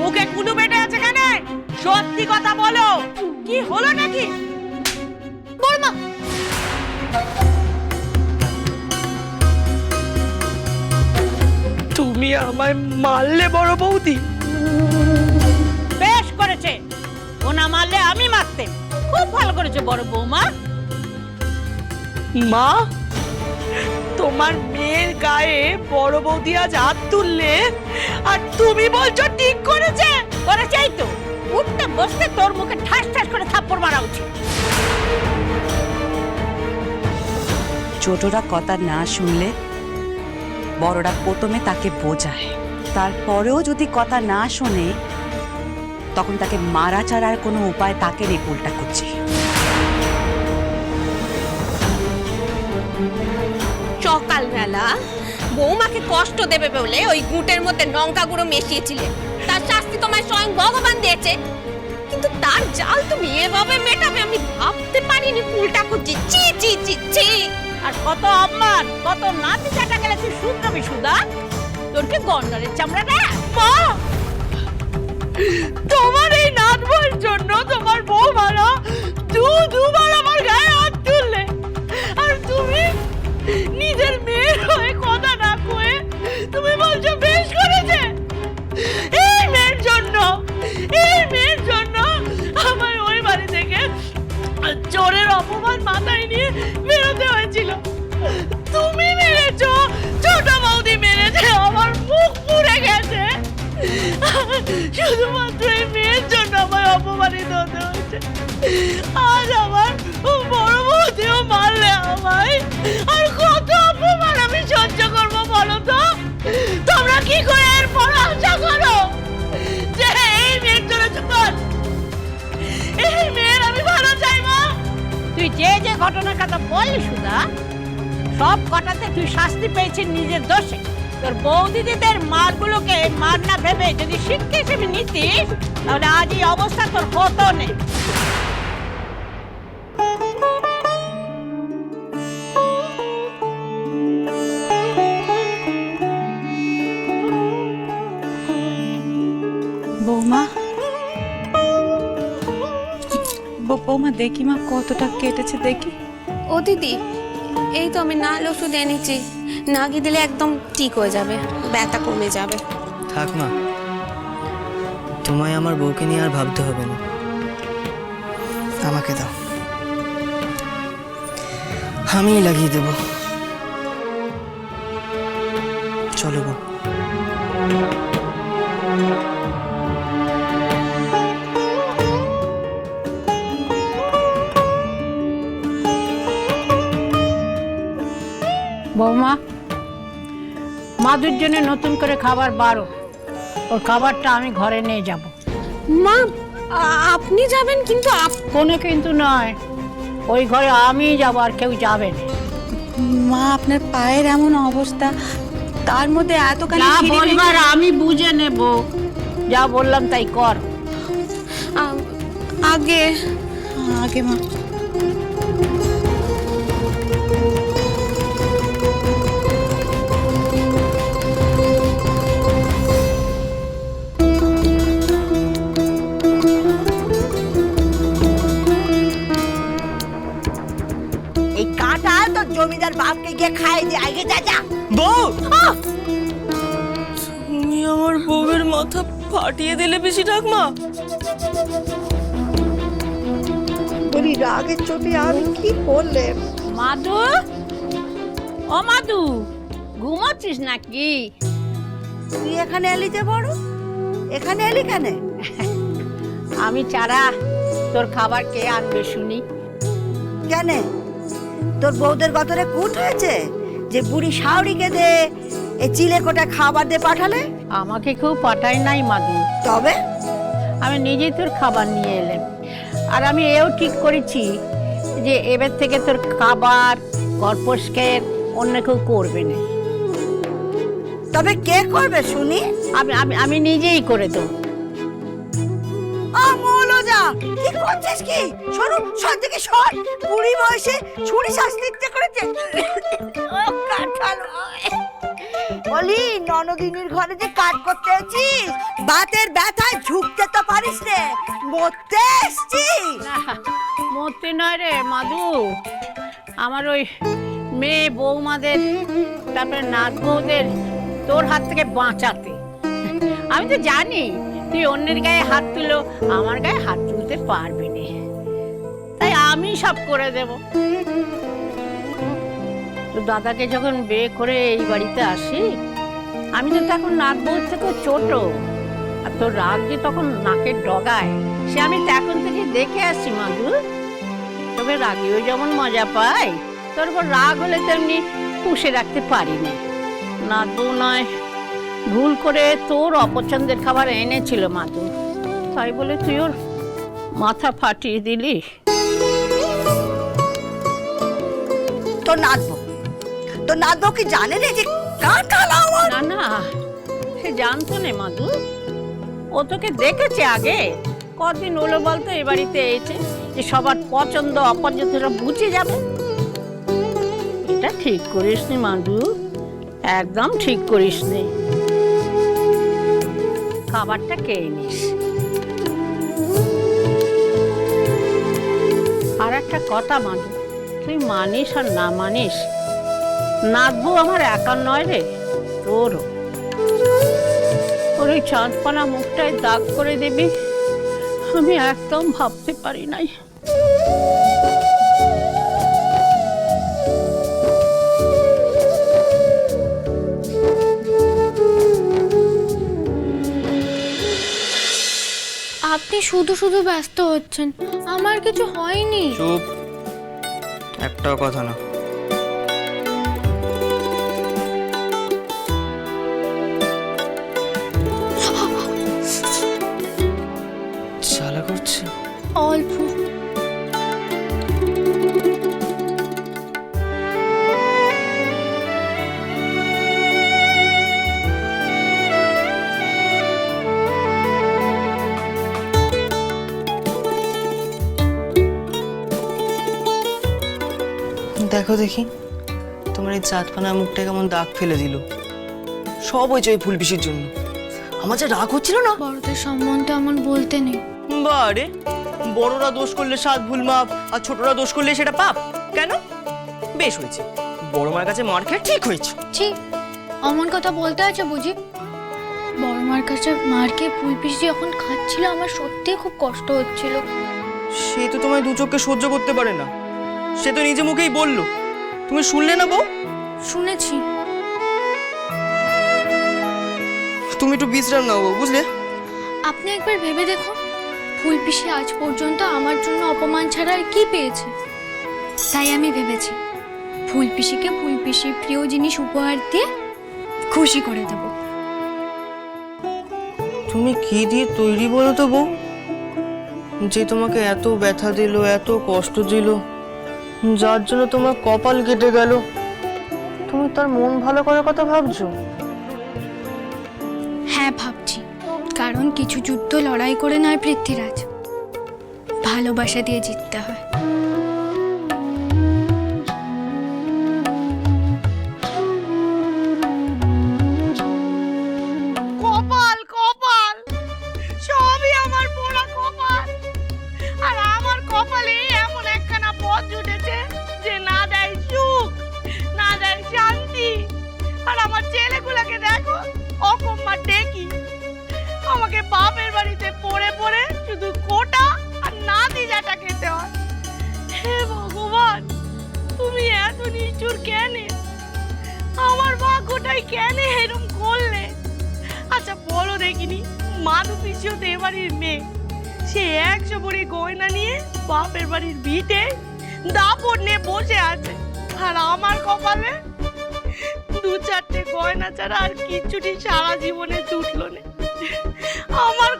মুখে কুলু বেটে আছে কেন? সত্যি কথা বলো, কি হলো নাকি? বড়মা, তুমি আমায় মারলে বড় বৌদি? বেশ করেছে, ও না মারলে আমি মারতেম। খুব ভালো করেছে বড় বৌমা। মা, তোমার মেয়ের গায়ে বড় বৌদি আজ হাত তুললে আর তুমি বলছো ঠিক করেছে? করেছেই তো, উঠতে বসতে তোর মুখে ঠাস ঠাস করে থাপ্পড় মারা উচিত। ছোটরা কথা না শুনলে বড়রা প্রথমে তাকে বোঝায়, তারপরেও যদি কথা না শোনে তখন তাকে মারা ছাড়ার কোনো উপায় তাকে রেখে উল্টা করছে। সকালবেলা বৌমাকে কষ্ট দেবে বলে ওই গুটের মধ্যে লঙ্কা গুঁড়ো মিশিয়েছিলে, তার শাস্তি তোমায় স্বয়ং ভগবান দিয়েছে। কিন্তু তার জাল তুমি এভাবে মেটাবে আমি ভাবতে পারিনি। উল্টা করছি, চি চি চি চি। আর কত অপমান, কত নাতি চাটা গেলে তুই শুনবি সুদা? তোর কি গন্ডারের চামড়া রে? মা, তোমার এই নাত বউয়ের জন্য তোমার বউ মারা দুবার আমার গায়ে হাত তুললে, আর তুমি নিজের মেয়ের হয়ে কথা না কয়ে তুমি বলছো বেশ করেছে। এই মেয়ের জন্য আমার ওই বাড়ি থেকে চোরের অপমান মাথায় নিয়ে বেরোতে হয়েছিল। তুমি মেরেছো, ছোট বৌদি মেরেছে, আমার মুখ পুড়ে গেছে। শুধুমাত্র এই মেয়ের জন্য আমার অপমানিত হতে হয়েছে। আজ আমার বড় বৌদিও মারলে আমায়, আর কত অপমান আমি সহ্য করবো বলো তো? তোমরা কি করে এরপর আশা করো যে এই মেয়ের জন্য চুপার, এই মেয়ের আমি ভালো চাই? মা, তুই যে যে ঘটনার কথা বললি সুদা, সব কটাতে তুই শাস্তি পেয়েছিস নিজের দোষে। তোর বৌদিদিদের মারগুলোকে মার না ভেবে যদি শিক্ষা হিসেবে নিতিস তাহলে আজ এই অবস্থা তোর হতো না। বৌমা, বৌমা দেখি মা কতটা কেটেছে দেখি। ও দিদি, এই তো আমি নাল ওষুধ এনেছি, নাগি দিলে একদম ঠিক হয়ে যাবে, ব্যথা কমে যাবে। থাক মা, তোমায় আমার বউকে নিয়ে আর ভাবতে হবে না। আমাকে দাও, আমিই লাগিয়ে দেব। চলো গো। বৌমা, মাদুর জন্য নতুন করে খাবার বারো, ওর খাবারটা আমি ঘরে নিয়ে যাব। মা, আপনি যাবেন? কিন্তু কোনো কিন্তু নয়, ওই ঘরে আমি যাব, আর কেউ যাবে না। মা, আপনার পায়ের এমন অবস্থা, তার মধ্যে এতখানি যা বলবার আমি বুঝে নেব, যা বললাম তাই কর। আগে আগে মা, এই কাঁঠাল তো জমিদার বাপকে গিয়ে খাই দে, আগে যা যা। বউ, তুমি আমার বউয়ের মাথা ফাটিয়ে দিলে বেশি ঠাকমা। বলি রাগের চোটে আমি কি করলেন? মাধু, ও মাধু, ঘুমাচ্ছিস নাকি? তুই এখানে এলি যে বড়, এখানে এলি কেন? আমি ছাড়া তোর খাবার কে আনবে শুনি? কেন তোর বউদের গতরে কুট হয়েছে যে বুড়ি শাওরিকে দে এই চিলে কোটা খাবার দিয়ে পাঠালে? আমাকে কেউ পাঠায় নাই মাধু, তবে আমি নিজেই তোর খাবার নিয়ে এলাম। আর আমি এও ঠিক করেছি যে এবার থেকে তোর খাবার গল্পস্কের অন্য কেউ করবে না। তবে কে করবে শুনি? আমি আমি আমি নিজেই করে দেবো। আমলজা, কি করছিস কি? সরু, সর থেকে সর। বুড়ি বয়সে ছুরি শাস্তি ইচ্ছে করেছে। ও কাঁঠাল, বলি ননদিনীর ঘরে যে কাজ করতে আছিস, বাতের ব্যথায় ঝুঁকতে তো পারিস রে, মরতে এসছি। না, মরতে নয় রে মাধু, আমার ওই মেয়ে বৌমাদের তারপরে নাত বউদের তোর হাত থেকে বাঁচাতে। আমি তো জানি তুই অন্যের গায়ে হাত তুলো, আমার গায়ে হাত তুলতে পারবি না, তাই আমি সব করে দেব। তো দাদাকে যখন বিয়ে করে এই বাড়িতে আসি, আমি তো তখন নাত বউর থেকেও ছোট, আর তোর রাগ যে তখন নাকের ডগায়, সে আমি তখন থেকে দেখে আসছি মাধু। তোকে রাগিও যেমন মজা পাই, তোর উপর রাগ হলে তেমনি পুষে রাখতে পারি না। নাত বউ নয় ভুল করে তোর অপছন্দের খাবার এনেছিল মাধু, তাই বলে তুই ওর মাথা ফাটিয়ে দিলি। তোর নাচবো কি জানে রে যে কাঁঠাল আমার? না না, সে জানতো না মাধু, ও তোকে দেখেছে আগে। কদিন হলো বলতো এ বাড়িতে এসে যে সবার পছন্দ অপছন্দটা বুঝে যাবে। এটা ঠিক করিসনি মাধু, একদম ঠিক করিসনি। খাবারটা খেয়ে নিস। আর একটা কথা মাধু, তুই মানিস আর না মানিস, নাচবো আমার একা নয় রে, তোরও। ওর ওই চাঁদপানা মুখটায় দাগ করে দিবি, আমি একদম ভাবতে পারি নাই। আপনি শুধু শুধু ব্যস্ত হচ্ছেন, আমার কিছু হয়নি। চুপ, একটাও কথা না। জ্বালা করছে অল্প। দেখো দেখি, তোমার এই চাঁদপানা মুখটা কেমন দাগ ফেলে দিল। সব হয়েছে ওই ফুলপিসির জন্য। আমার যা রাগ হচ্ছিল না। বড়দের সম্বন্ধে এমন বলতে নেই। বারে, বড়রা দোষ করলে 7 ভুল মাপ, আর ছোটরা দোষ করলে সেটা পাপ। কেন? বেশ হয়েছে, বড় মার কাছে মার খেয়ে ঠিক হয়েছে। ছি, অমন কথা বলতে আছে বুঝি? বড় মার কাছে মার খেয়ে ফুলপিসি যখন খাচ্ছিল, আমার সত্যিই খুব কষ্ট হচ্ছিল। সে তো তোমায় দু চোখে সহ্য করতে পারে না, সে তো নিজে মুখেই বললো। তুমি শুনলে না বউ? শুনেছি। তুমি একটু বিশ্রাম নাও বউ, বুঝলে? আপনি একবার ভেবে দেখুন, ফুলপিসি আজ পর্যন্ত আমার জন্য অপমান ছাড়া আর কি পেয়েছে। তাই আমি ভেবেছি ফুলপিসিকে ফুলপিসির প্রিয় জিনিস উপহার দিয়ে খুশি করে দেব। তুমি কি দিয়ে তৈরি বলো তো বউ, যে তোমাকে এত ব্যথা দিল, এত কষ্ট দিল, যার জন্য তোমার কপাল কেটে গেল, তুমি তার মন ভালো করার কথা ভাবছো? হ্যাঁ ভাবছি, কারণ কিছু যুদ্ধ লড়াই করে নয় পৃথ্বীরাজ, ভালোবাসা দিয়ে জিততে হয়। কপাল কপাল, সবই আমার পোড়া কপাল। আর আমার কপালে এমন একখানা পথ জুটেছে যে না দেয় সুখ, না দেয় শান্তি। আর আমার ছেলেগুলোকে দেখো, অকম্মা টেকি। আমাকে বাপের বাড়িতে পড়ে পড়ে শুধু কোটা আর নাতি জাটা খেতে হয়। হে ভগবান, তুমি এত নিষ্ঠুর কেন? আমার ভাগ্যটাই কেন এরম করলে? আচ্ছা বলো দেখিনি, মাধু পিসিও তো এবাড়ির মেয়ে, সে 100 ভরি গয়না নিয়ে বাপের বাড়ির ভিটে দাপট নিয়ে বসে আছে। আর আমার কপালে 2-4টে গয়না ছাড়া আর কিচ্ছুটি সারা জীবনে জুটলো না। আমার